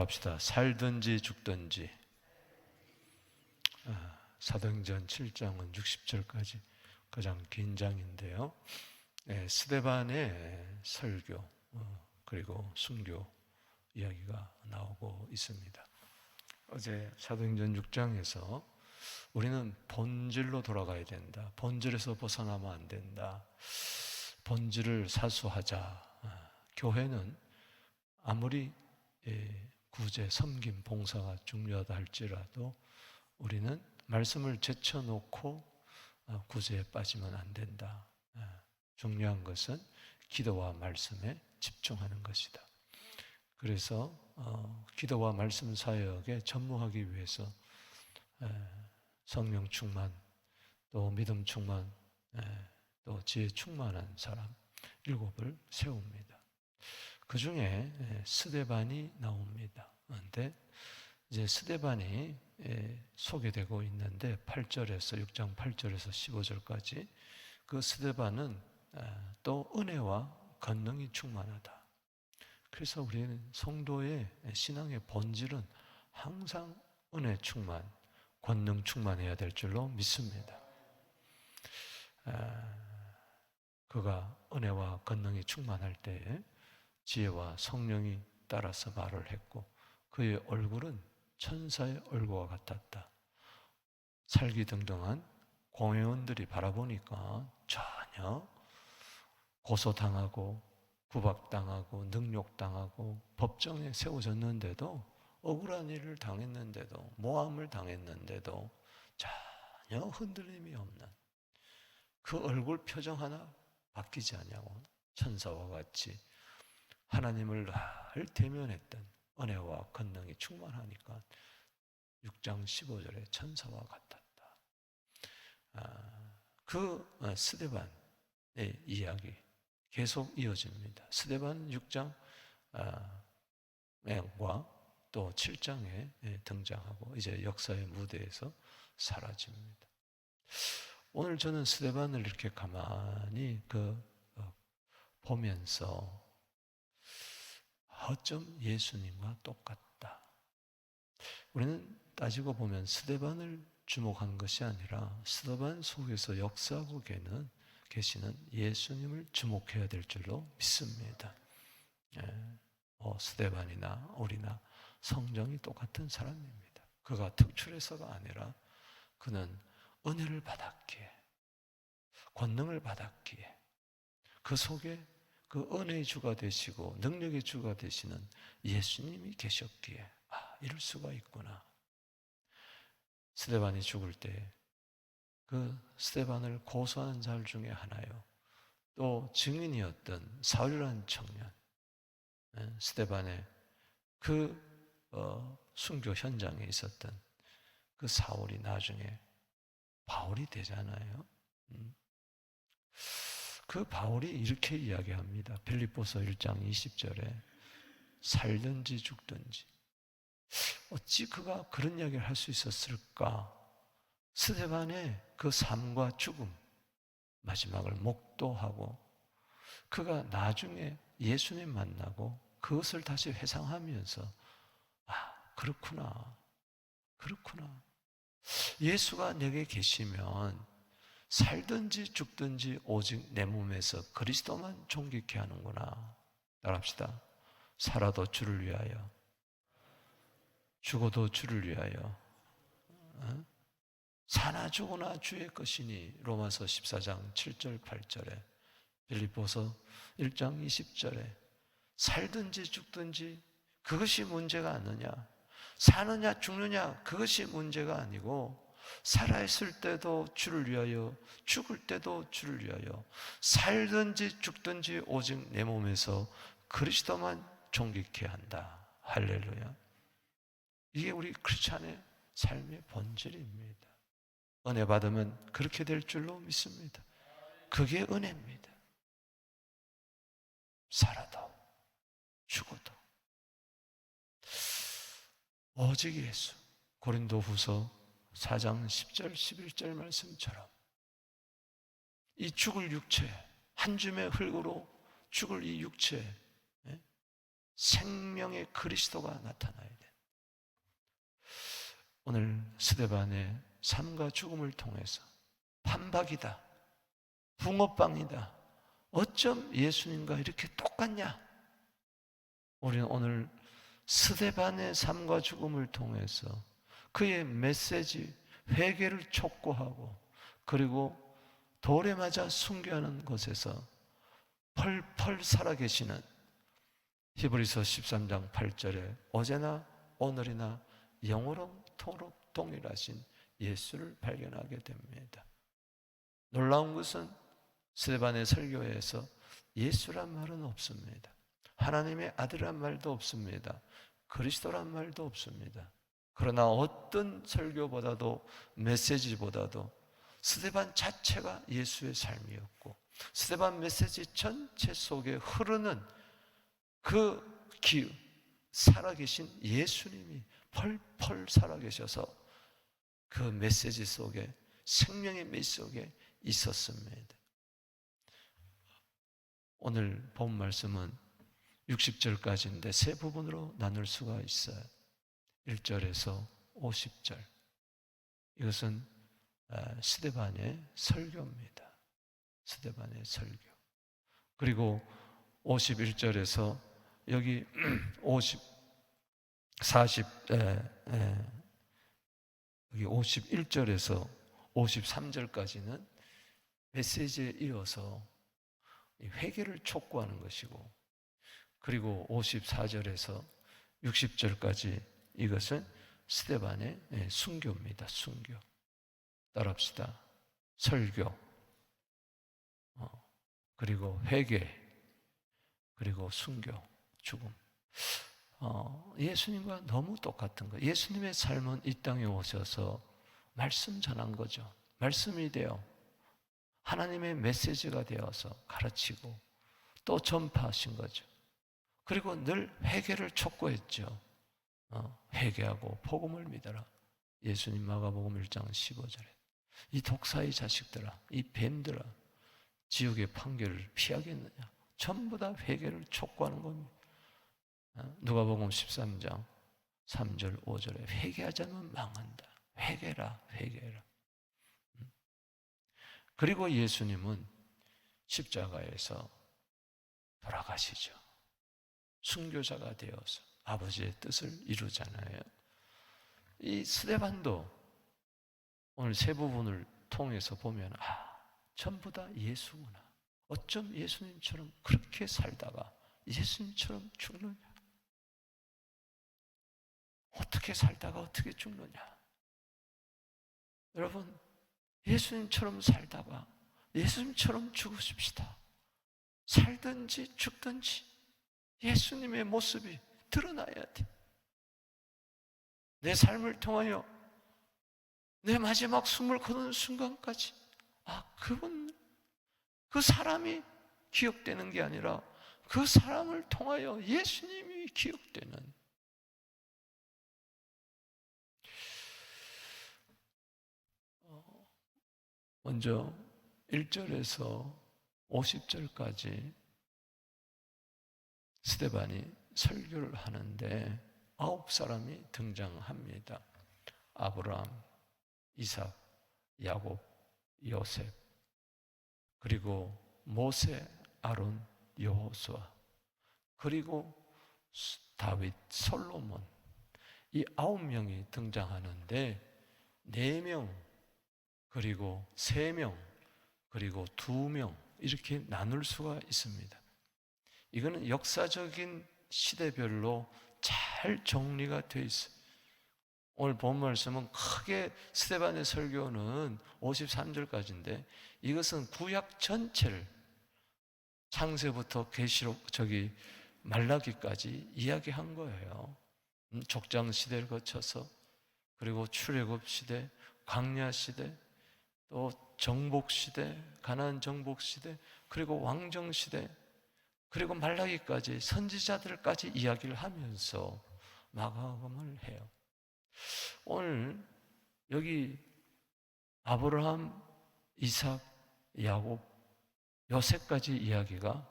합시다. 살든지 죽든지. 사도행전 7장은 60절까지 가장 긴 장인데요. 스데반의 설교 그리고 순교 이야기가 나오고 있습니다. 어제 사도행전 6장에서 우리는 본질로 돌아가야 된다. 본질에서 벗어나면 안 된다. 본질을 사수하자. 교회는 아무리 구제, 섬김, 봉사가 중요하다 할지라도 우리는 말씀을 제쳐놓고 구제에 빠지면 안 된다. 중요한 것은 기도와 말씀에 집중하는 것이다. 그래서 기도와 말씀 사역에 전무하기 위해서 성령 충만, 또 믿음 충만, 또 지혜 충만한 사람 7을 세웁니다. 그 중에 스데반이 나옵니다. 그런데 이제 스데반이 소개되고 있는데 8절에서 6장 8절에서 15절까지 그 스데반은 또 은혜와 권능이 충만하다. 그래서 우리는 성도의 신앙의 본질은 항상 은혜 충만, 권능 충만해야 될 줄로 믿습니다. 그가 은혜와 권능이 충만할 때에 지혜와 성령이 따라서 말을 했고 그의 얼굴은 천사의 얼굴과 같았다. 살기등등한 공회원들이 바라보니까 전혀 고소당하고 구박당하고 능욕당하고 법정에 세워졌는데도 억울한 일을 당했는데도 모함을 당했는데도 전혀 흔들림이 없는 그 얼굴 표정 하나 바뀌지 않냐고 천사와 같이 하나님을 늘 대면했던 은혜와 권능이 충만하니까 6장 15절에 천사와 같았다. 그 스데반의 이야기 계속 이어집니다. 스데반 6장과 또 7장에 등장하고 이제 역사의 무대에서 사라집니다. 오늘 저는 스데반을 이렇게 가만히 보면서 어쩜 예수님과 똑같다. 우리는 따지고 보면 스데반을 주목한 것이 아니라 스데반 속에서 역사하고 계시는 예수님을 주목해야 될 줄로 믿습니다. 스데반이나 우리나 성정이 똑같은 사람입니다. 그가 특출해서가 아니라 그는 은혜를 받았기에 권능을 받았기에 그 속에 그 은혜의 주가 되시고 능력의 주가 되시는 예수님이 계셨기에 이럴 수가 있구나. 스데반이 죽을 때 그 스데반을 고소한 자 중에 하나요. 또 증인이었던 사울이라는 청년, 스데반의 순교 현장에 있었던 그 사울이 나중에 바울이 되잖아요. 그 바울이 이렇게 이야기합니다. 빌립보서 1장 20절에 살든지 죽든지. 어찌 그가 그런 이야기를 할 수 있었을까? 스데반의 그 삶과 죽음, 마지막을 목도하고 그가 나중에 예수님 만나고 그것을 다시 회상하면서 그렇구나. 예수가 내게 계시면 살든지 죽든지 오직 내 몸에서 그리스도만 존귀케 하는구나. 따라합시다. 살아도 주를 위하여, 죽어도 주를 위하여. 사나 죽으나 주의 것이니 로마서 14장 7절 8절에 빌립보서 1장 20절에 살든지 죽든지 그것이 문제가 아니냐. 사느냐 죽느냐 그것이 문제가 아니고 살아있을 때도 주를 위하여 죽을 때도 주를 위하여 살든지 죽든지 오직 내 몸에서 그리스도만 존귀케 한다. 할렐루야. 이게 우리 크리스찬의 삶의 본질입니다. 은혜 받으면 그렇게 될 줄로 믿습니다. 그게 은혜입니다. 살아도 죽어도 오직 예수. 고린도후서 4장 10절 11절 말씀처럼 이 죽을 육체 한 줌의 흙으로 죽을 이 육체 생명의 그리스도가 나타나야 돼. 오늘 스데반의 삶과 죽음을 통해서 판박이다, 붕어빵이다, 어쩜 예수님과 이렇게 똑같냐? 우리는 오늘 스데반의 삶과 죽음을 통해서 그의 메시지, 회개를 촉구하고 그리고 돌에 맞아 순교하는 곳에서 펄펄 살아계시는 히브리서 13장 8절에 어제나 오늘이나 영원토록 동일하신 예수를 발견하게 됩니다. 놀라운 것은 스데반의 설교에서 예수란 말은 없습니다. 하나님의 아들이란 말도 없습니다. 그리스도란 말도 없습니다. 그러나 어떤 설교보다도 메시지보다도 스데반 자체가 예수의 삶이었고 스데반 메시지 전체 속에 흐르는 그 기후, 살아계신 예수님이 펄펄 살아계셔서 그 메시지 속에 생명의 메시지 속에 있었습니다. 오늘 본 말씀은 60절까지인데 세 부분으로 나눌 수가 있어요. 1절에서 50절. 이것은 스데반의 설교입니다. 스데반의 설교. 그리고 51절에서 여기 51절에서 53절까지는 메시지에 이어서 회개를 촉구하는 것이고, 그리고 54절에서 60절까지 이것은 스데반의 순교입니다. 순교. 따라합시다. 설교, 그리고 회개, 그리고 순교, 죽음. 예수님과 너무 똑같은 거예요. 예수님의 삶은 이 땅에 오셔서 말씀 전한 거죠. 말씀이 되어 하나님의 메시지가 되어서 가르치고 또 전파하신 거죠. 그리고 늘 회개를 촉구했죠. 회개하고 복음을 믿어라. 예수님 마가복음 1장 15절에 이 독사의 자식들아, 이 뱀들아, 지옥의 판결을 피하겠느냐. 전부 다 회개를 촉구하는 겁니다. 누가복음 13장 3절 5절에 회개하지 않으면 망한다. 회개라, 회개라. 그리고 예수님은 십자가에서 돌아가시죠. 순교자가 되어서 아버지의 뜻을 이루잖아요. 이 스데반도 오늘 세 부분을 통해서 보면 전부 다 예수구나. 어쩜 예수님처럼 그렇게 살다가 예수님처럼 죽느냐? 어떻게 살다가 어떻게 죽느냐? 여러분, 예수님처럼 살다가 예수님처럼 죽으십시다. 살든지 죽든지 예수님의 모습이 드러나야 돼. 내 삶을 통하여 내 마지막 숨을 거두는 순간까지 그분, 그 사람이 기억되는 게 아니라 그 사람을 통하여 예수님이 기억되는. 먼저 1절에서 50절까지 스데반이 설교를 하는데 9사람이 등장합니다. 아브라함, 이삭, 야곱, 요셉, 그리고 모세, 아론, 여호수아, 그리고 다윗, 솔로몬, 이 9명이 등장하는데 4명, 그리고 3명, 그리고 2명 이렇게 나눌 수가 있습니다. 이거는 역사적인 시대별로 잘 정리가 되어 있어요. 오늘 본 말씀은 크게 스데반의 설교는 53절까지인데 이것은 구약 전체를 창세부터 계시록 말라기까지 이야기한 거예요. 족장 시대를 거쳐서 그리고 출애굽 시대, 광야 시대, 또 정복 시대, 가나안 정복 시대, 그리고 왕정 시대, 그리고 말라기까지 선지자들까지 이야기를 하면서 마감을 해요. 오늘 여기 아브라함, 이삭, 야곱, 요셉까지 이야기가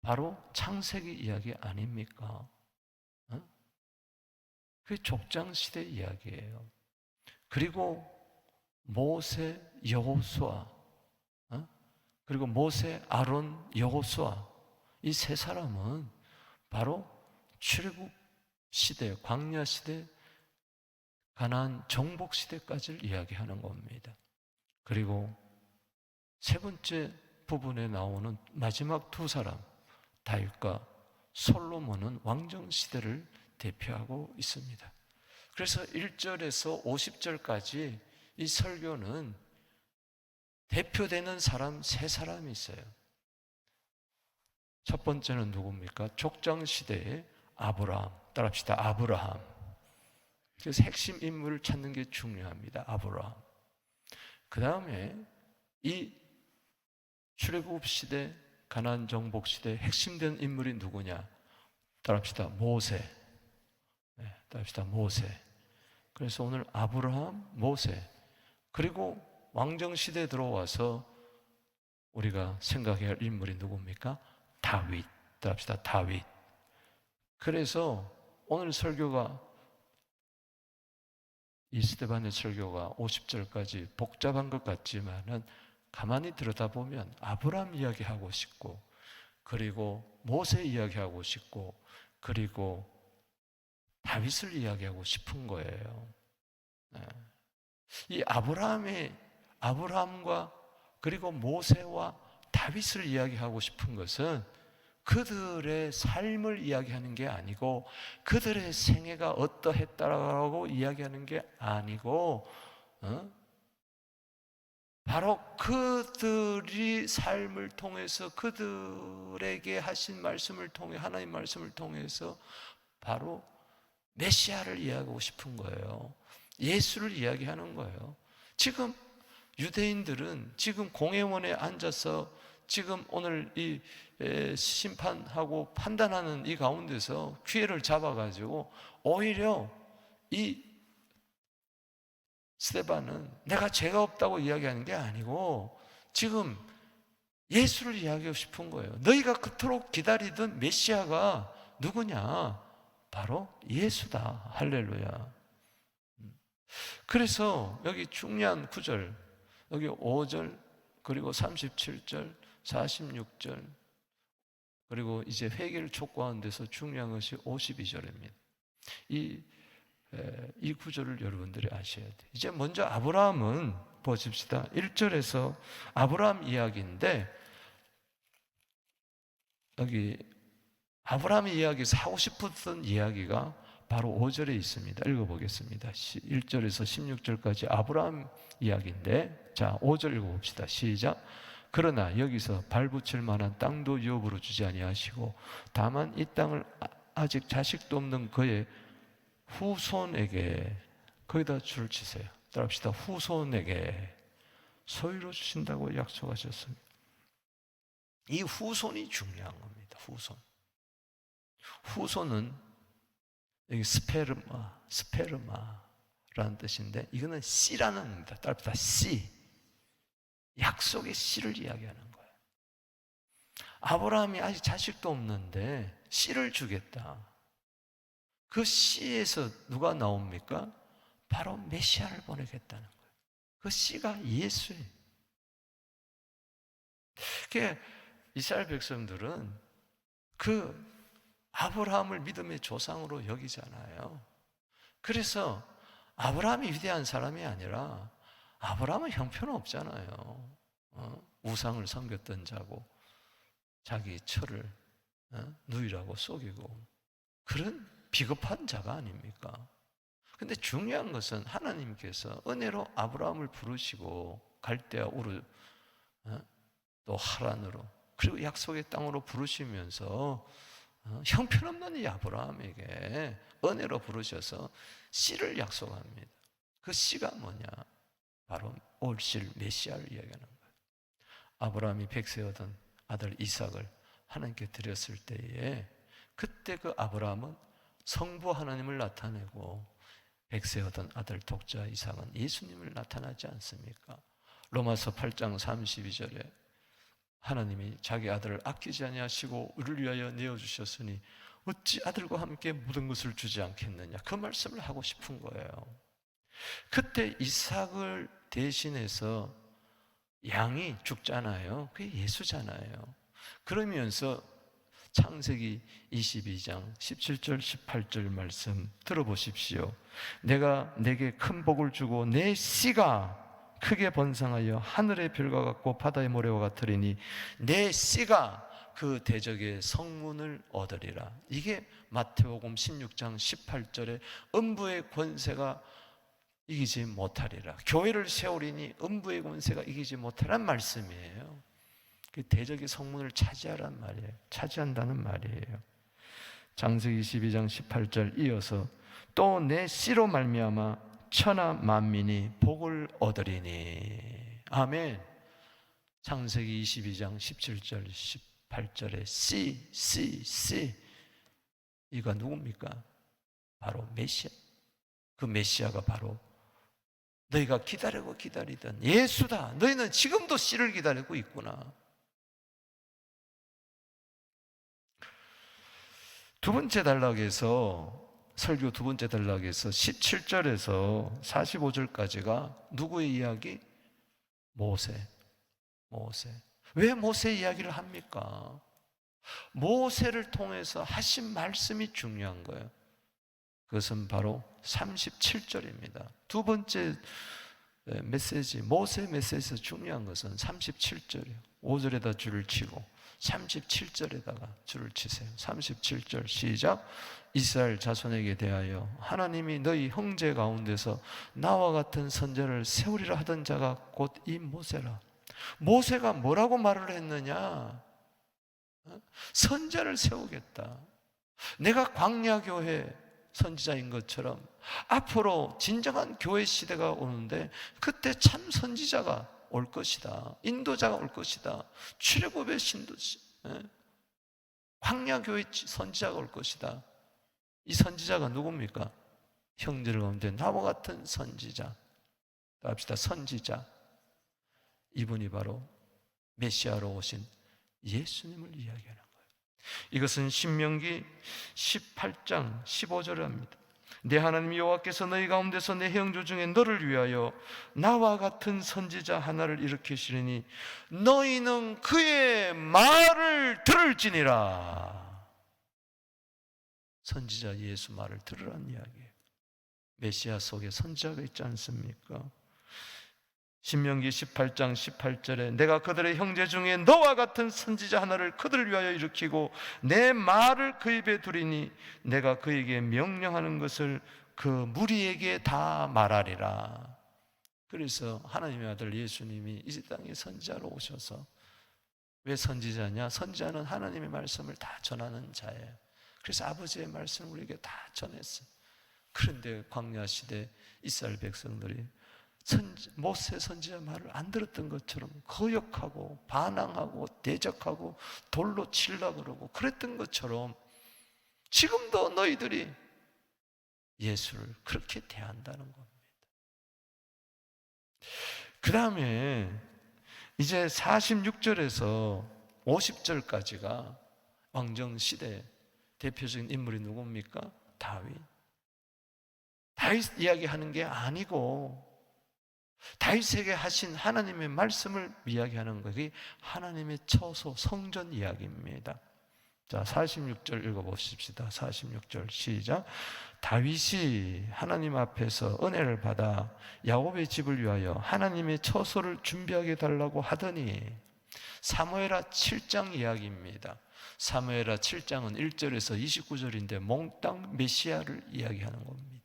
바로 창세기 이야기 아닙니까? 그게 족장시대 이야기예요. 그리고 모세, 여호수아, 그리고 모세, 아론, 여호수아, 이 세 사람은 바로 출애굽 시대, 광야 시대, 가나안 정복 시대까지를 이야기하는 겁니다. 그리고 세 번째 부분에 나오는 마지막 두 사람, 다윗과 솔로몬은 왕정 시대를 대표하고 있습니다. 그래서 1절에서 50절까지 이 설교는 대표되는 사람 세 사람이 있어요. 첫 번째는 누굽니까? 족장 시대의 아브라함. 따라합시다. 아브라함. 그래서 핵심 인물을 찾는 게 중요합니다. 아브라함. 그 다음에 이 출애굽 시대, 가나안 정복 시대 핵심된 인물이 누구냐? 따라합시다. 모세. 네, 따라합시다. 모세. 그래서 오늘 아브라함, 모세, 그리고 왕정 시대에 들어와서 우리가 생각해야 할 인물이 누굽니까? 다윗. 따라합시다. 다윗. 그래서 오늘 설교가, 이 스데반의 설교가 50절까지 복잡한 것 같지만은 가만히 들여다보면 아브라함 이야기하고 싶고, 그리고 모세 이야기하고 싶고, 그리고 다윗을 이야기하고 싶은 거예요. 이 아브라함과 그리고 모세와 다윗을 이야기하고 싶은 것은 그들의 삶을 이야기하는 게 아니고, 그들의 생애가 어떠했다라고 이야기하는 게 아니고, 바로 그들이 삶을 통해서, 그들에게 하신 말씀을 통해, 하나님 말씀을 통해서 바로 메시아를 이야기하고 싶은 거예요. 예수를 이야기하는 거예요. 지금 유대인들은 지금 공회원에 앉아서 지금 오늘 이 심판하고 판단하는 이 가운데서 기회를 잡아가지고 오히려 이 스데반은 내가 죄가 없다고 이야기하는 게 아니고 지금 예수를 이야기하고 싶은 거예요. 너희가 그토록 기다리던 메시아가 누구냐? 바로 예수다. 할렐루야. 그래서 여기 중요한 구절, 여기 5절, 그리고 37절, 46절, 그리고 이제 회개를 촉구하는 데서 중요한 것이 52절입니다. 이 구절을 여러분들이 아셔야 돼요. 이제 먼저 아브라함은 보십시다. 1절에서 아브라함 이야기인데, 여기 아브라함의 이야기에서 하고 싶었던 이야기가 바로 5절에 있습니다. 읽어보겠습니다. 1절에서 16절까지 아브라함 이야기인데, 자, 5절 읽어봅시다. 시작. 그러나 여기서 발붙일 만한 땅도 유업으로 주지 아니하시고 다만 이 땅을 아직 자식도 없는 그의 후손에게, 거기다 줄을 치세요. 따라합시다. 후손에게 소유로 주신다고 약속하셨습니다. 이 후손이 중요한 겁니다. 후손은 여기 스페르마라는 뜻인데, 이거는 씨라는 겁니다. 따라합시다. 씨. 약속의 씨를 이야기하는 거예요. 아브라함이 아직 자식도 없는데 씨를 주겠다. 그 씨에서 누가 나옵니까? 바로 메시아를 보내겠다는 거예요. 그 씨가 예수예요. 그러니까 이스라엘 백성들은 그 아브라함을 믿음의 조상으로 여기잖아요. 그래서 아브라함이 위대한 사람이 아니라, 아브라함은 형편은 없잖아요. 우상을 섬겼던 자고 자기 처를 누이라고 속이고 그런 비겁한 자가 아닙니까? 근데 중요한 것은 하나님께서 은혜로 아브라함을 부르시고 갈대아 우르, 또 하란으로, 그리고 약속의 땅으로 부르시면서 형편없는 이 아브라함에게 은혜로 부르셔서 씨를 약속합니다. 그 씨가 뭐냐? 바로 올실 메시아를 이야기하는 거예요. 아브라함이 백세하던 아들 이삭을 하나님께 드렸을 때에, 그때 그 아브라함은 성부 하나님을 나타내고 백세하던 아들 독자 이삭은 예수님을 나타나지 않습니까? 로마서 8장 32절에 하나님이 자기 아들을 아끼지 아니하시고 우리를 위하여 내어주셨으니 어찌 아들과 함께 모든 것을 주지 않겠느냐, 그 말씀을 하고 싶은 거예요. 그때 이삭을 대신해서 양이 죽잖아요. 그게 예수잖아요. 그러면서 창세기 22장 17절 18절 말씀 들어보십시오. 내가 내게 큰 복을 주고 내 씨가 크게 번성하여 하늘의 별과 같고 바다의 모래와 같으리니 내 씨가 그 대적의 성문을 얻으리라. 이게 마태복음 16장 18절에 음부의 권세가 이기지 못하리라. 교회를 세우리니 음부의 권세가 이기지 못하란 말씀이에요. 그 대적의 성문을 차지하란 말이에요. 차지한다는 말이에요. 창세기 22장 18절 이어서 또 내 씨로 말미암아 천하 만민이 복을 얻으리니. 아멘. 창세기 22장 17절 18절에 씨 이가 누굽니까? 바로 메시아. 그 메시아가 바로 너희가 기다리고 기다리던 예수다. 너희는 지금도 씨를 기다리고 있구나. 두 번째 단락에서, 설교 두 번째 단락에서 17절에서 45절까지가 누구의 이야기? 모세. 왜 모세 이야기를 합니까? 모세를 통해서 하신 말씀이 중요한 거예요. 그것은 바로 37절입니다. 두 번째 메시지, 모세 메시지에서 중요한 것은 37절이에요. 5절에다 줄을 치고 37절에다가 줄을 치세요. 37절 시작. 이스라엘 자손에게 대하여 하나님이 너희 형제 가운데서 나와 같은 선지자를 세우리라 하던 자가 곧 이 모세라. 모세가 뭐라고 말을 했느냐? 선지자를 세우겠다. 내가 광야교회 선지자인 것처럼 앞으로 진정한 교회 시대가 오는데 그때 참 선지자가 올 것이다. 인도자가 올 것이다. 출애굽의 신도시, 광야교회 선지자가 올 것이다. 이 선지자가 누굽니까? 형제들 가운데 나와 같은 선지자. 또 합시다. 선지자. 이분이 바로 메시아로 오신 예수님을 이야기하는 거예요. 이것은 신명기 18장 15절을 합니다. 내 하나님 여호와께서 너희 가운데서 내 형제 중에 너를 위하여 나와 같은 선지자 하나를 일으키시리니 너희는 그의 말을 들을지니라. 선지자 예수 말을 들으라는 이야기예요. 메시아 속에 선지자가 있지 않습니까? 신명기 18장 18절에 내가 그들의 형제 중에 너와 같은 선지자 하나를 그들을 위하여 일으키고 내 말을 그 입에 두리니 내가 그에게 명령하는 것을 그 무리에게 다 말하리라. 그래서 하나님의 아들 예수님이 이 땅에 선지자로 오셔서, 왜 선지자냐? 선지자는 하나님의 말씀을 다 전하는 자예요. 그래서 아버지의 말씀을 우리에게 다 전했어요. 그런데 광야 시대 이스라엘 백성들이 모세 선지자 말을 안 들었던 것처럼 거역하고 반항하고 대적하고 돌로 치려고 그러고 그랬던 것처럼 지금도 너희들이 예수를 그렇게 대한다는 겁니다. 그 다음에 이제 46절에서 50절까지가 왕정시대 대표적인 인물이 누굽니까? 다윗. 다윗 이야기하는 게 아니고 다윗에게 하신 하나님의 말씀을 이야기하는 것이 하나님의 처소 성전 이야기입니다. 자, 46절 읽어보십시다. 46절 시작. 다윗이 하나님 앞에서 은혜를 받아 야곱의 집을 위하여 하나님의 처소를 준비하게 달라고 하더니, 사무엘하 7장 이야기입니다. 사무엘하 7장은 1절에서 29절인데 몽땅 메시아를 이야기하는 겁니다.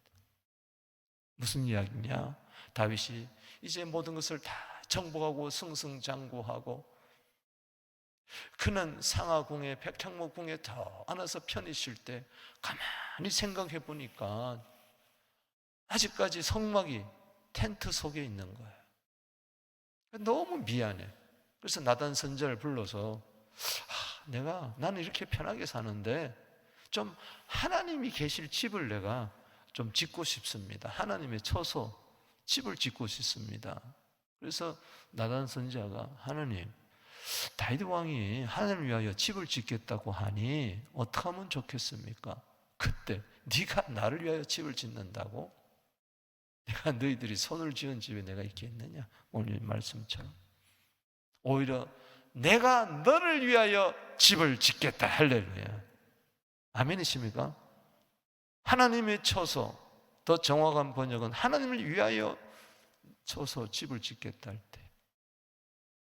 무슨 이야기냐? 다윗이 이제 모든 것을 다 정복하고 승승장구하고 그는 상하궁에 백향목궁에 더 안아서 편히 쉴 때 가만히 생각해 보니까 아직까지 성막이 텐트 속에 있는 거예요. 너무 미안해. 그래서 나단 선지자를 불러서 나는 이렇게 편하게 사는데 좀 하나님이 계실 집을 내가 좀 짓고 싶습니다. 하나님의 처소 집을 짓고 싶습니다. 그래서 나단 선지자가 하나님, 다윗 왕이 하나님을 위하여 집을 짓겠다고 하니 어떻게 하면 좋겠습니까? 그때 네가 나를 위하여 집을 짓는다고? 내가 너희들이 손을 지은 집에 내가 있겠느냐? 오늘 말씀처럼 오히려 내가 너를 위하여 집을 짓겠다. 할렐루야. 아멘이십니까? 하나님의 처소, 더 정확한 번역은 하나님을 위하여 쳐서 집을 짓겠다 할 때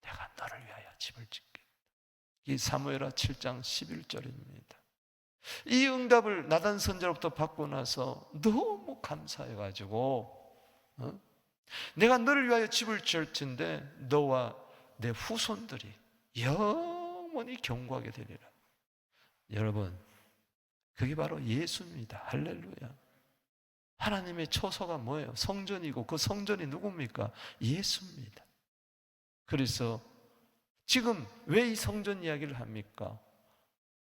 내가 너를 위하여 집을 짓겠다. 이 사무엘하 7장 11절입니다. 이 응답을 나단 선지자로부터 받고 나서 너무 감사해가지고 내가 너를 위하여 집을 지을 텐데 너와 내 후손들이 영원히 경고하게 되리라. 여러분, 그게 바로 예수입니다. 할렐루야. 하나님의 처소가 뭐예요? 성전이고 그 성전이 누굽니까? 예수입니다. 그래서 지금 왜 이 성전 이야기를 합니까?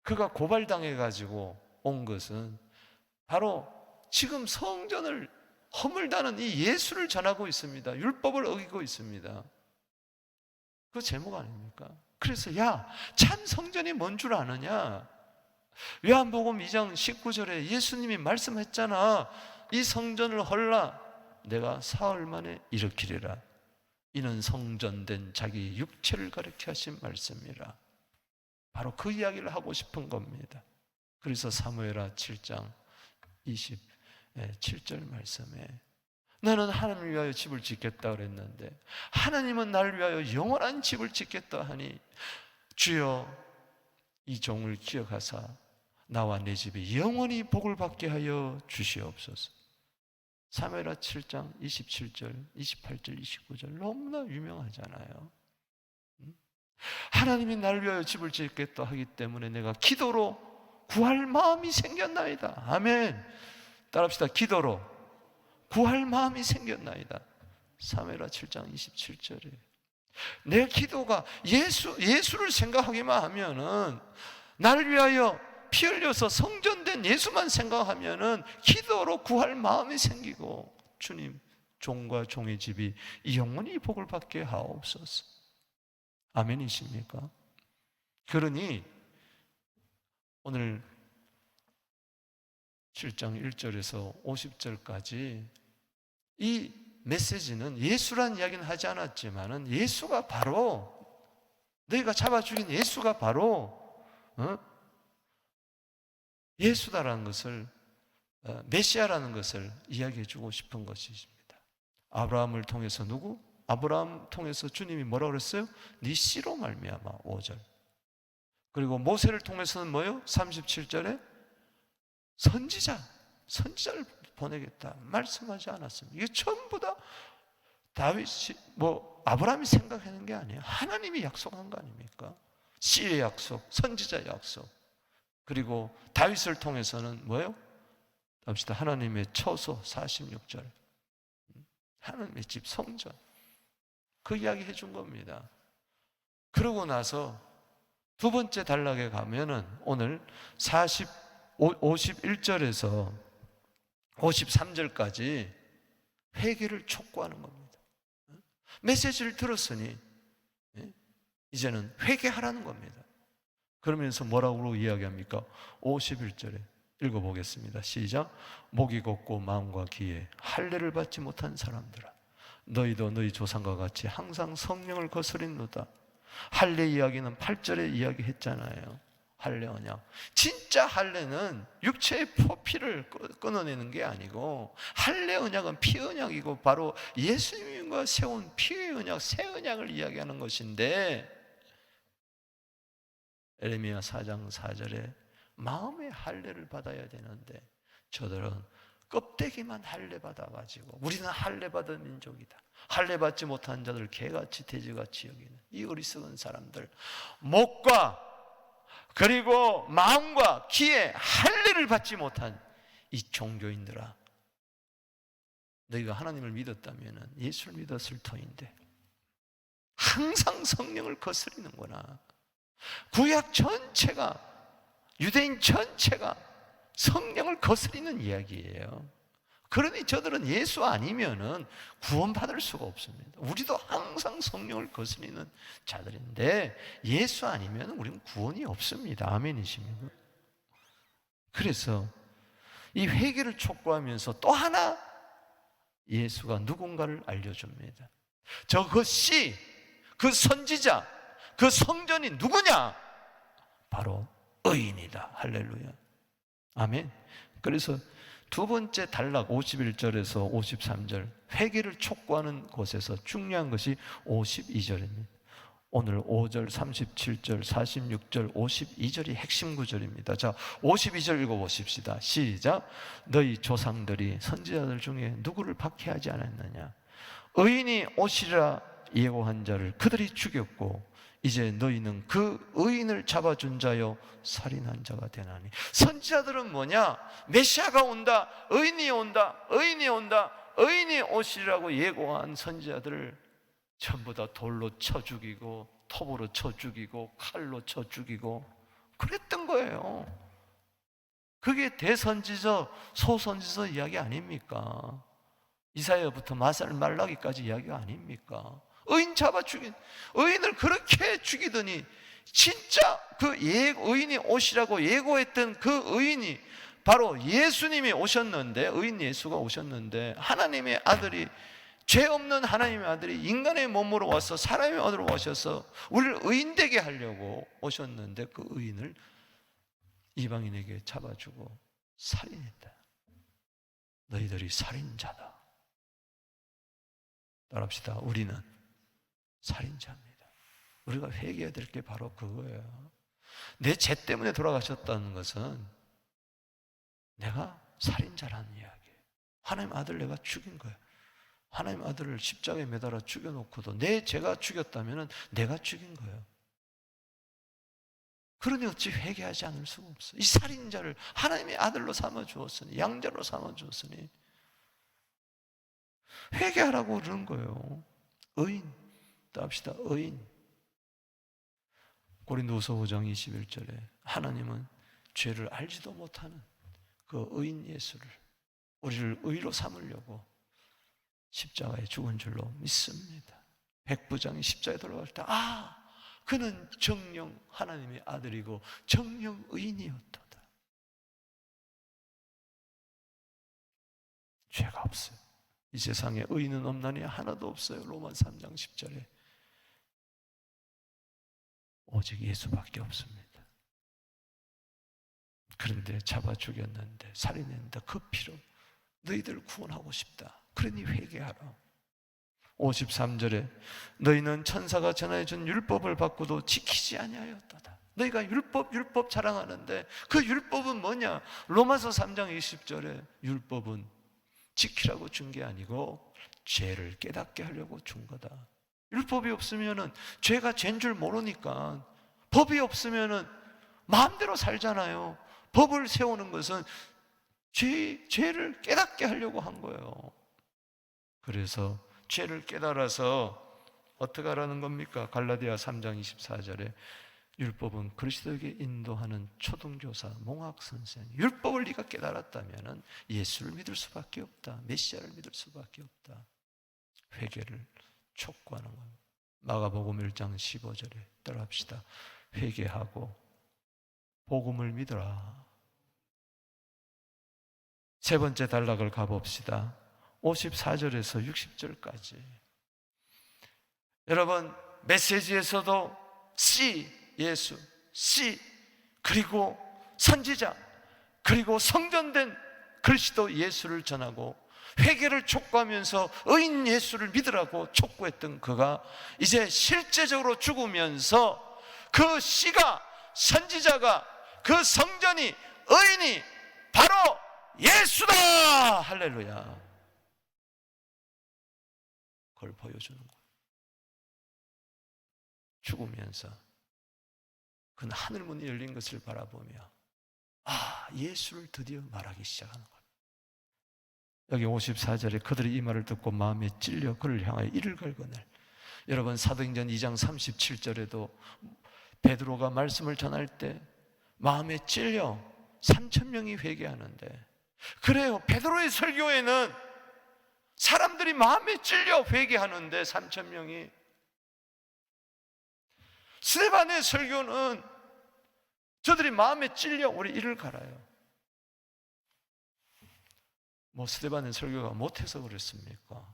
그가 고발당해가지고 온 것은 바로 지금 성전을 허물다는 이 예수를 전하고 있습니다. 율법을 어기고 있습니다. 그 제목 아닙니까? 그래서 참 성전이 뭔 줄 아느냐? 요한복음 2장 19절에 예수님이 말씀했잖아. 이 성전을 헐라 내가 사흘 만에 일으키리라. 이는 성전된 자기 육체를 가리켜 하신 말씀이라. 바로 그 이야기를 하고 싶은 겁니다. 그래서 사무엘하 7장 27절 말씀에 나는 하나님을 위하여 집을 짓겠다 그랬는데 하나님은 나를 위하여 영원한 집을 짓겠다 하니 주여 이 종을 기억하사 나와 내 집이 영원히 복을 받게 하여 주시옵소서. 사무엘하 7장 27절, 28절, 29절 너무나 유명하잖아요. 하나님이 나를 위하여 집을 짓겠다 하기 때문에 내가 기도로 구할 마음이 생겼나이다. 아멘. 따라합시다. 기도로 구할 마음이 생겼나이다. 사무엘하 7장 27절에 내 기도가 예수를 생각하기만 하면은 나를 위하여 피 흘려서 성전된 예수만 생각하면은 기도로 구할 마음이 생기고 주님 종과 종의 집이 영원히 복을 받게 하옵소서. 아멘이십니까? 그러니 오늘 7장 1절에서 50절까지 이 메시지는 예수란 이야기는 하지 않았지만은 예수가 바로 너희가 잡아 죽인 예수가 바로 예수다라는 것을 메시아라는 것을 이야기해 주고 싶은 것입니다. 아브라함을 통해서 누구? 아브라함 통해서 주님이 뭐라고 그랬어요? 네 씨로 말미암아 5절. 그리고 모세를 통해서는 뭐요? 37절에 선지자를 보내겠다 말씀하지 않았습니다. 이게 전부 다 다윗이 아브라함이 생각하는 게 아니에요. 하나님이 약속한 거 아닙니까? 씨의 약속, 선지자의 약속. 그리고 다윗을 통해서는 뭐예요? 합시다. 하나님의 처소 46절. 하나님의 집 성전. 그 이야기 해준 겁니다. 그러고 나서 두 번째 단락에 가면은 오늘 51절에서 53절까지 회개를 촉구하는 겁니다. 메시지를 들었으니 이제는 회개하라는 겁니다. 그러면서 뭐라고 이야기합니까? 51절에 읽어보겠습니다. 시작. 목이 곱고 마음과 귀에 할례를 받지 못한 사람들아, 너희도 너희 조상과 같이 항상 성령을 거스리노다. 할례 이야기는 8절에 이야기했잖아요. 할례 언약. 진짜 할례는 육체의 피를 끊어내는 게 아니고 할례 언약은 피 언약이고 바로 예수님과 세운 피의 언약, 새 언약을 이야기하는 것인데 에레미야 4장 4절에 마음의 할례를 받아야 되는데 저들은 껍데기만 할례 받아가지고 우리는 할례 받은 민족이다. 할례 받지 못한 자들 개같이 돼지같이 여기는 이 어리석은 사람들, 목과 그리고 마음과 귀에 할례를 받지 못한 이 종교인들아, 너희가 하나님을 믿었다면 예수를 믿었을 터인데 항상 성령을 거스리는구나. 구약 전체가, 유대인 전체가 성령을 거스리는 이야기예요. 그러니 저들은 예수 아니면은 구원받을 수가 없습니다. 우리도 항상 성령을 거스리는 자들인데 예수 아니면 우리는 구원이 없습니다. 아멘이십니까? 그래서 이 회개를 촉구하면서 또 하나 예수가 누군가를 알려줍니다. 그 씨, 그 선지자, 그 성전이 누구냐? 바로 의인이다. 할렐루야. 아멘. 그래서 두 번째 단락 51절에서 53절 회개를 촉구하는 곳에서 중요한 것이 52절입니다. 오늘 5절, 37절, 46절, 52절이 핵심 구절입니다. 자, 52절 읽어보십시다. 시작. 너희 조상들이 선지자들 중에 누구를 박해하지 않았느냐? 의인이 오시리라 예고한 자를 그들이 죽였고 이제 너희는 그 의인을 잡아준 자여 살인한 자가 되나니. 선지자들은 뭐냐? 메시아가 온다, 의인이 온다, 의인이 온다, 의인이 오시리라고 예고한 선지자들을 전부 다 돌로 쳐 죽이고 톱으로 쳐 죽이고 칼로 쳐 죽이고 그랬던 거예요. 그게 대선지서 소선지서 이야기 아닙니까? 이사야부터 말라기까지 이야기가 아닙니까? 의인 잡아 죽인, 의인을 그렇게 죽이더니 진짜 그 의인이 오시라고 예고했던 그 의인이 바로 예수님이 오셨는데, 의인 예수가 오셨는데, 하나님의 아들이, 죄 없는 하나님의 아들이 인간의 몸으로 와서 사람의 아들로 오셔서 우리를 의인되게 하려고 오셨는데 그 의인을 이방인에게 잡아주고 살인했다. 너희들이 살인자다. 따라합시다. 우리는 살인자입니다. 우리가 회개해야 될 게 바로 그거예요. 내 죄 때문에 돌아가셨다는 것은 내가 살인자라는 이야기예요. 하나님 아들 내가 죽인 거예요. 하나님 아들을 십자가에 매달아 죽여놓고도 내 죄가 죽였다면 내가 죽인 거예요. 그러니 어찌 회개하지 않을 수가 없어요. 이 살인자를 하나님의 아들로 삼아주었으니, 양자로 삼아주었으니 회개하라고 그러는 거예요. 의인, 또 합시다. 의인. 고린도후서 5장 21절에 하나님은 죄를 알지도 못하는 그 의인 예수를 우리를 의로 삼으려고 십자가에 죽은 줄로 믿습니다. 백부장이 십자가에 돌아갈 때 그는 정령 하나님의 아들이고 정령 의인이었도다. 죄가 없어요. 이 세상에 의인은 없나니 하나도 없어요. 로마 3장 10절에 오직 예수밖에 없습니다. 그런데 잡아 죽였는데, 살인했는데 그 피로 너희들을 구원하고 싶다. 그러니 회개하라. 53절에 너희는 천사가 전하여준 율법을 받고도 지키지 아니하였도다. 너희가 율법 자랑하는데 그 율법은 뭐냐? 로마서 3장 20절에 율법은 지키라고 준 게 아니고 죄를 깨닫게 하려고 준 거다. 율법이 없으면은 죄가 죄인 줄 모르니까, 법이 없으면은 마음대로 살잖아요. 법을 세우는 것은 죄를 깨닫게 하려고 한 거예요. 그래서 죄를 깨달아서 어떻게 하라는 겁니까? 갈라디아 3장 24절에 율법은 그리스도에게 인도하는 초등교사, 몽학선생. 율법을 네가 깨달았다면 예수를 믿을 수밖에 없다. 메시아를 믿을 수밖에 없다. 회개를 촉구하는 겁니다. 마가복음 1장 15절에 따라합시다. 회개하고 복음을 믿어라. 세 번째 단락을 가봅시다. 54절에서 60절까지. 여러분, 메시지에서도 C, 예수, C, 그리고 선지자, 그리고 성전된 그리스도 예수를 전하고 회개를 촉구하면서 의인 예수를 믿으라고 촉구했던 그가 이제 실제적으로 죽으면서 그 C가, 선지자가, 그 성전이, 의인이 바로 예수다! 할렐루야. 그걸 보여주는 거예요. 죽으면서 그는 하늘문이 열린 것을 바라보며 예수를 드디어 말하기 시작하는 거예요. 여기 54절에 그들이 이 말을 듣고 마음에 찔려 그를 향하여 이를 갈거늘. 여러분, 사도행전 2장 37절에도 베드로가 말씀을 전할 때 마음에 찔려 3,000명이 회개하는데 그래요. 베드로의 설교에는 사람들이 마음에 찔려 회개하는데 3,000명이, 스데반의 설교는 저들이 마음에 찔려 우리 이를 갈아요. 뭐 스데반의 설교가 못해서 그랬습니까?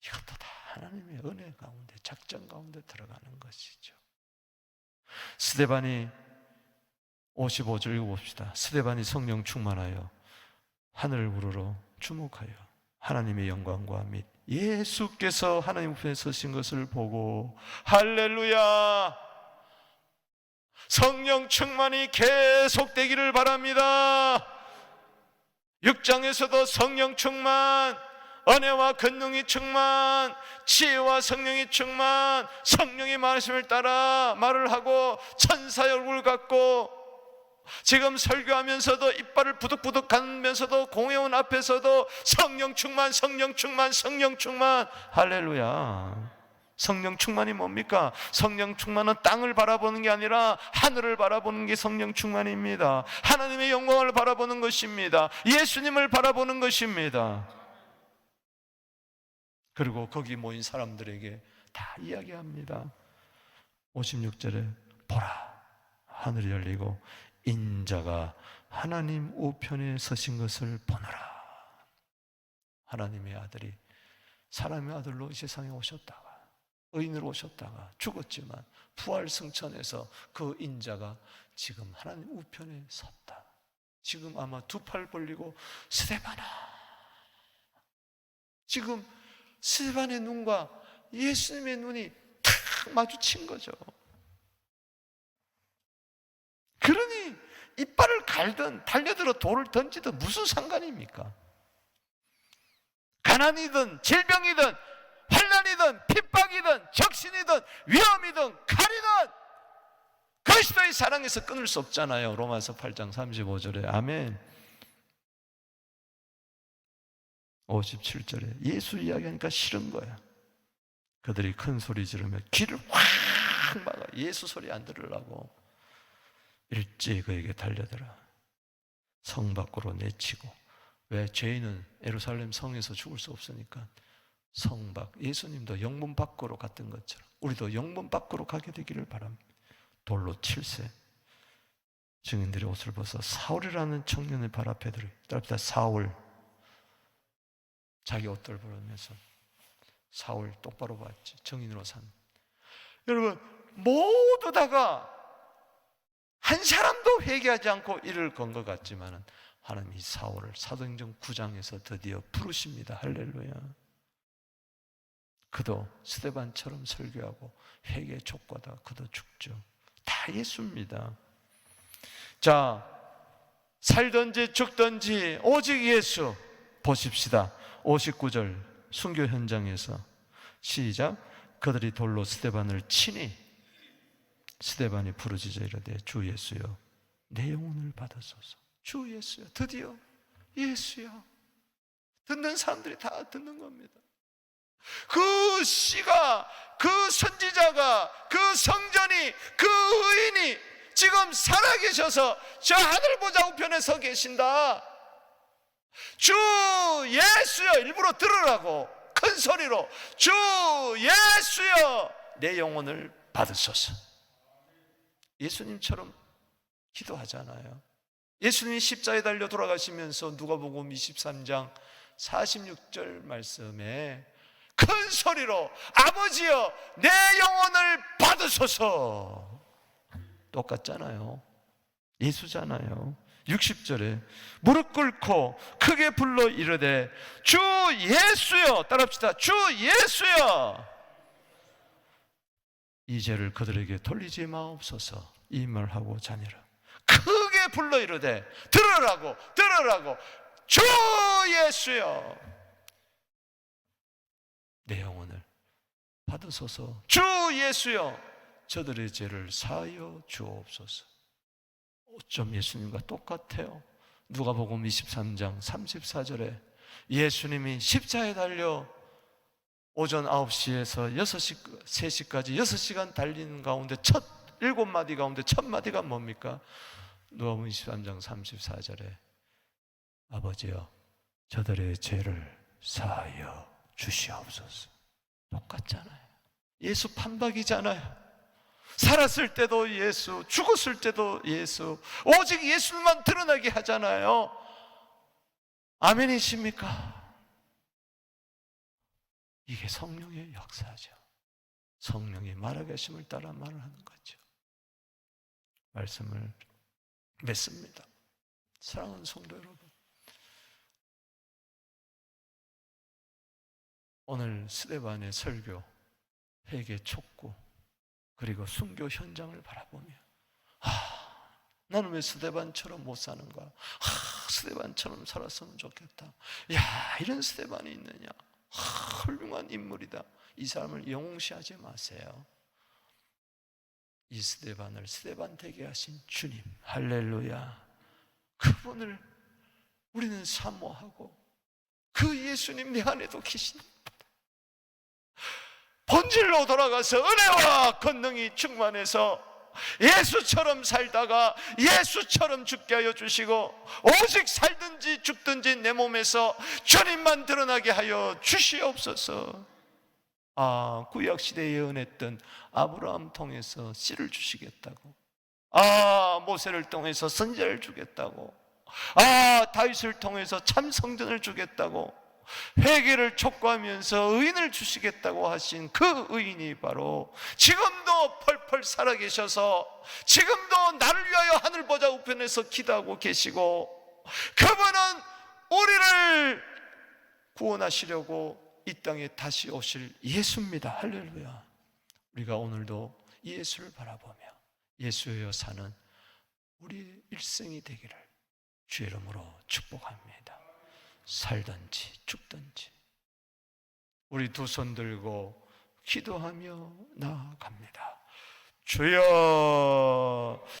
이것도 다 하나님의 은혜 가운데, 작전 가운데 들어가는 것이죠. 스데반이 55절 읽어봅시다. 스데반이 성령 충만하여 하늘을 우러러 주목하여 하나님의 영광과 및 예수께서 하나님 우편에 서신 것을 보고, 할렐루야, 성령 충만이 계속되기를 바랍니다. 6장에서도 성령 충만, 은혜와 권능이 충만, 지혜와 성령이 충만, 성령의 말씀을 따라 말을 하고 천사의 얼굴을 갖고, 지금 설교하면서도 이빨을 부득부득 가면서도 공회원 앞에서도 성령 충만, 성령 충만, 성령 충만. 할렐루야. 성령 충만이 뭡니까? 성령 충만은 땅을 바라보는 게 아니라 하늘을 바라보는 게 성령 충만입니다. 하나님의 영광을 바라보는 것입니다. 예수님을 바라보는 것입니다. 그리고 거기 모인 사람들에게 다 이야기합니다. 56절에 보라, 하늘이 열리고 인자가 하나님 우편에 서신 것을 보노라. 하나님의 아들이 사람의 아들로 이 세상에 오셨다가, 의인으로 오셨다가 죽었지만 부활 승천해서 그 인자가 지금 하나님 우편에 섰다. 지금 아마 두 팔 벌리고, 스데반아, 지금 스데반의 눈과 예수님의 눈이 탁 마주친 거죠. 그러니 이빨을 갈든 달려들어 돌을 던지든 무슨 상관입니까? 가난이든 질병이든 환난이든 핍박이든 적신이든 위험이든 칼이든 그리스도의 사랑에서 끊을 수 없잖아요. 로마서 8장 35절에 아멘. 57절에 예수 이야기하니까 싫은 거야. 그들이 큰 소리 지르며 귀를 확 막아 예수 소리 안 들으려고 일찍 그에게 달려들어 성 밖으로 내치고, 왜? 죄인은 예루살렘 성에서 죽을 수 없으니까 성 밖, 예수님도 영문 밖으로 갔던 것처럼 우리도 영문 밖으로 가게 되기를 바랍니다. 돌로 칠세. 증인들의 옷을 벗어 사울이라는 청년의 발 앞에 들어, 따라합시다. 사울. 자기 옷들 벌으면서 사울 똑바로 봤지. 정인으로 산. 여러분, 모두 다가 한 사람도 회개하지 않고 이를 건 것 같지만 하나님이 사울을 사도행전 9장에서 드디어 부르십니다. 할렐루야. 그도 스데반처럼 설교하고 회개 촉구하다 그도 죽죠. 다 예수입니다. 자, 살든지 죽든지 오직 예수. 보십시다. 59절 순교 현장에서 시작. 그들이 돌로 스데반을 치니 스데반이 부르짖어 이르되 주 예수여 내 영혼을 받으소서. 주 예수여. 드디어 예수여. 듣는 사람들이 다 듣는 겁니다. 그 씨가, 그 선지자가, 그 성전이, 그 의인이 지금 살아계셔서 저 하늘 보좌 우편에 서 계신다. 주 예수여. 일부러 들으라고 큰 소리로 주 예수여 내 영혼을 받으소서. 예수님처럼 기도하잖아요. 예수님이 십자가에 달려 돌아가시면서 누가복음 23장 46절 말씀에 큰 소리로 아버지여 내 영혼을 받으소서. 똑같잖아요. 예수잖아요. 60절에 무릎 꿇고 크게 불러 이르되 주 예수여. 따라합시다. 주 예수여 이 죄를 그들에게 돌리지 마옵소서. 이 말하고 자니라. 크게 불러 이르되 들으라고 주 예수여 내 영혼을 받으소서. 주 예수여 저들의 죄를 사하여 주옵소서. 어쩜 예수님과 똑같아요. 누가복음 23장 34절에 예수님이 십자가에 달려 오전 9시에서 6시, 3시까지 6시간 달리는 가운데 첫 7마디 가운데 첫 마디가 뭡니까? 누가복음 23장 34절에 아버지여 저들의 죄를 사하여 주시옵소서. 똑같잖아요. 예수 판박이잖아요. 살았을 때도 예수, 죽었을 때도 예수, 오직 예수만 드러나게 하잖아요. 아멘이십니까? 이게 성령의 역사죠. 성령이 말하계심을 따라 말을 하는 거죠. 말씀을 맺습니다. 사랑하는 성도 여러분, 오늘 스데반의 설교, 회개 촉구, 그리고 순교 현장을 바라보며 나는 왜 스데반처럼 못 사는가? 스데반처럼 살았으면 좋겠다. 야, 이런 스데반이 있느냐? 훌륭한 인물이다. 이 사람을 영웅시하지 마세요. 이 스데반을 스데반 되게 하신 주님, 할렐루야, 그분을 우리는 사모하고 그 예수님 내 안에도 계시니 본질로 돌아가서 은혜와 권능이 충만해서 예수처럼 살다가 예수처럼 죽게 하여 주시고 오직 살든지 죽든지 내 몸에서 주님만 드러나게 하여 주시옵소서. 구약시대에 예언했던 아브라함 통해서 씨를 주시겠다고, 모세를 통해서 선지자를 주겠다고, 다윗을 통해서 참 성전을 주겠다고, 회개를 촉구하면서 의인을 주시겠다고 하신 그 의인이 바로 지금도 펄펄 살아계셔서 지금도 나를 위하여 하늘 보좌 우편에서 기도하고 계시고, 그분은 우리를 구원하시려고 이 땅에 다시 오실 예수입니다. 할렐루야. 우리가 오늘도 예수를 바라보며 예수여 사는 우리 일생이 되기를 주의 이름으로 축복합니다. 살든지 죽든지 우리 두 손 들고 기도하며 나아갑니다. 주여